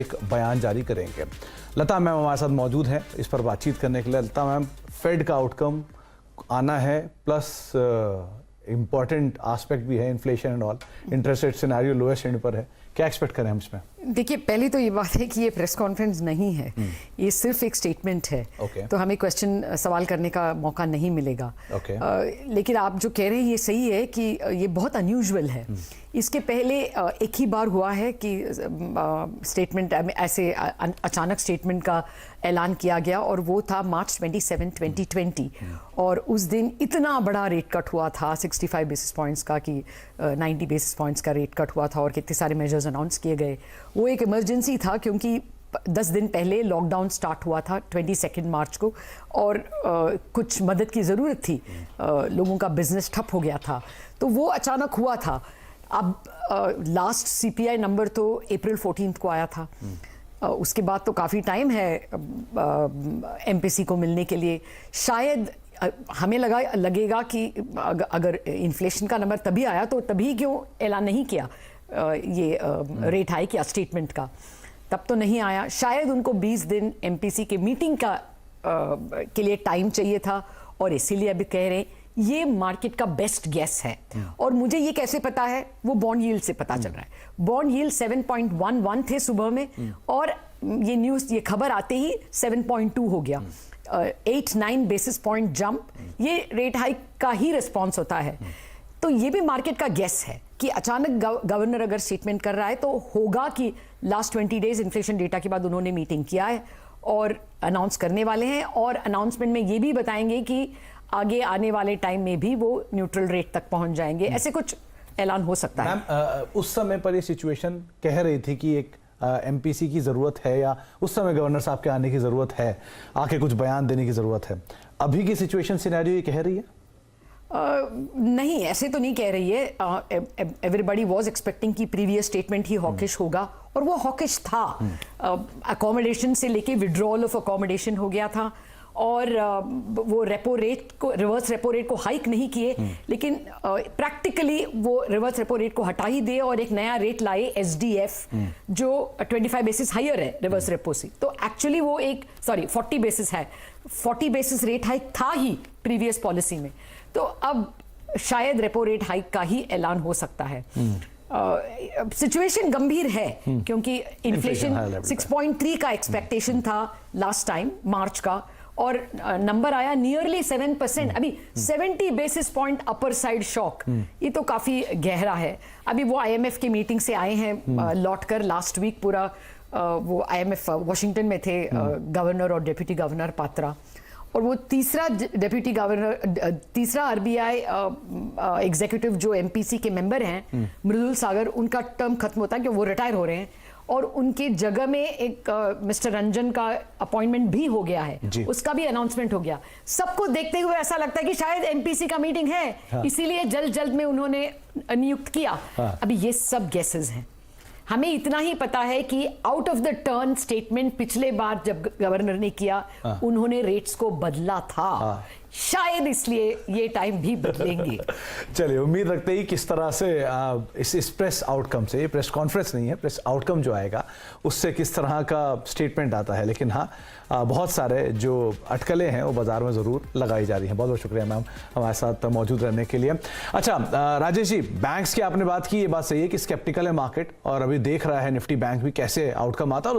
एक बयान जारी करेंगे। लता मैम हमारे साथ मौजूद हैं इस पर बातचीत करने के लिए। लता मैम, फेड का आउटकम आना है, प्लस इम्पॉर्टेंट आस्पेक्ट भी है, inflation and all, interest rate scenario lowest and पर है, क्या एक्सपेक्ट करें हम इसमें? देखिए, पहली तो ये बात है कि ये प्रेस कॉन्फ्रेंस नहीं है, ये सिर्फ एक स्टेटमेंट है। तो हमें क्वेश्चन सवाल करने का मौका नहीं मिलेगा। लेकिन आप जो कह रहे हैं ये सही है कि ये बहुत अनयूजुअल है। इसके पहले एक ही बार हुआ है कि स्टेटमेंट ऐसे अचानक स्टेटमेंट का ऐलान किया गया, और वो था मार्च 27, 2020। और उस दिन इतना बड़ा रेट कट हुआ था 65 बेसिस पॉइंट्स का कि 90 बेसिस पॉइंट्स का रेट कट हुआ था, और कितने सारे मेजर्स अनाउंस किए गए। वो एक इमरजेंसी था क्योंकि 10 दिन पहले लॉकडाउन स्टार्ट हुआ था 22 मार्च को, और कुछ मदद की ज़रूरत थी। लोगों का बिजनेस ठप हो गया था, तो वो अचानक हुआ था। अब लास्ट सीपीआई नंबर तो अप्रैल 14 को आया था। उसके बाद तो काफ़ी टाइम है एमपीसी को मिलने के लिए। शायद हमें लगेगा कि अगर इन्फ्लेशन का नंबर तभी आया तो तभी क्यों ऐलान नहीं किया ये रेट हाइक या स्टेटमेंट का, तब तो नहीं आया। शायद उनको 20 दिन एमपीसी के मीटिंग का के लिए टाइम चाहिए था, और इसीलिए अभी कह रहे हैं ये मार्केट का बेस्ट गेस है। और मुझे ये कैसे पता है? वो बॉन्ड यील्ड से पता चल रहा है। बॉन्ड यील्ड 7.11 थे सुबह में, और ये खबर आते ही 7.2 हो गया। 8-9 बेसिस पॉइंट जंप, ये रेट हाइक का ही रिस्पॉन्स होता है। तो ये भी मार्केट का गेस है कि अचानक गवर्नर अगर स्टेटमेंट कर रहा है तो होगा कि लास्ट 20 डेज इन्फ्लेशन डेटा के बाद उन्होंने मीटिंग किया है और अनाउंस करने वाले हैं, और अनाउंसमेंट में ये भी बताएंगे कि आगे आने वाले टाइम में भी वो न्यूट्रल रेट तक पहुंच जाएंगे। ऐसे कुछ ऐलान हो सकता है। मैम, उस समय पर ये सिचुएशन कह रही थी कि एक एमपीसी की ज़रूरत है, या उस समय गवर्नर साहब के आने की ज़रूरत है, आके कुछ बयान देने की ज़रूरत है। अभी की सिचुएशन सिनेरियो ये कह रही है? नहीं, ऐसे तो नहीं कह रही है। एवरीबडी वॉज एक्सपेक्टिंग कि प्रीवियस स्टेटमेंट ही हॉकिश होगा, और वो हॉकिश था। अकोमोडेशन से लेके विड्रॉल ऑफ अकोमोडेशन हो गया था, और वो रेपो रेट को, रिवर्स रेपो रेट को हाइक नहीं किए, लेकिन प्रैक्टिकली वो रिवर्स रेपो रेट को हटा ही दे और एक नया रेट लाए एसडीएफ, जो 25 बेसिस हायर है रिवर्स रेपो से। तो एक्चुअली वो 40 बेसिस है, 40 बेसिस रेट हाइक था ही प्रीवियस पॉलिसी में। तो अब शायद रेपो रेट हाइक का ही ऐलान हो सकता है। सिचुएशन गंभीर है क्योंकि इन्फ्लेशन 6.3 का एक्सपेक्टेशन था लास्ट टाइम मार्च का, और नंबर आया नियरली 7%। अभी 70 basis point upper side shock, ये तो काफी गहरा है। अभी वो आईएमएफ की मीटिंग से आए हैं लौट कर, लास्ट वीक पूरा वो आईएमएफ वॉशिंगटन में थे, गवर्नर और डेप्यूटी गवर्नर पात्रा, और वो तीसरा आरबीआई एग्जीक्यूटिव जो एमपीसी के मेंबर हैं, मृदुल सागर, उनका टर्म खत्म होता है कि वो रिटायर हो रहे हैं, और उनके जगह में एक मिस्टर रंजन का अपॉइंटमेंट भी हो गया है, उसका भी अनाउंसमेंट हो गया। सबको देखते हुए ऐसा लगता है कि शायद एमपीसी का मीटिंग है, इसीलिए जल्द में उन्होंने नियुक्त किया। अभी ये सब गेसेस हैं। हमें इतना ही पता है कि out of the turn statement पिछले बार जब गवर्नर ने किया, उन्होंने रेट्स को बदला था। शायद इसलिए ये टाइम भी बदलेंगे। चलिए, उम्मीद रखते ही किस तरह से इस प्रेस आउटकम से, ये प्रेस कॉन्फ्रेंस नहीं है, प्रेस आउटकम जो आएगा उससे किस तरह का स्टेटमेंट आता है। लेकिन हाँ, बहुत सारे जो अटकलें हैं वो बाजार में ज़रूर लगाई जा रही हैं। बहुत बहुत शुक्रिया मैम हमारे साथ मौजूद रहने के लिए। अच्छा राजेश जी, बैंक्स की आपने बात की, ये बात सही है कि स्केप्टिकल है मार्केट, और अभी देख रहा है निफ्टी बैंक भी कैसे आउटकम आता है।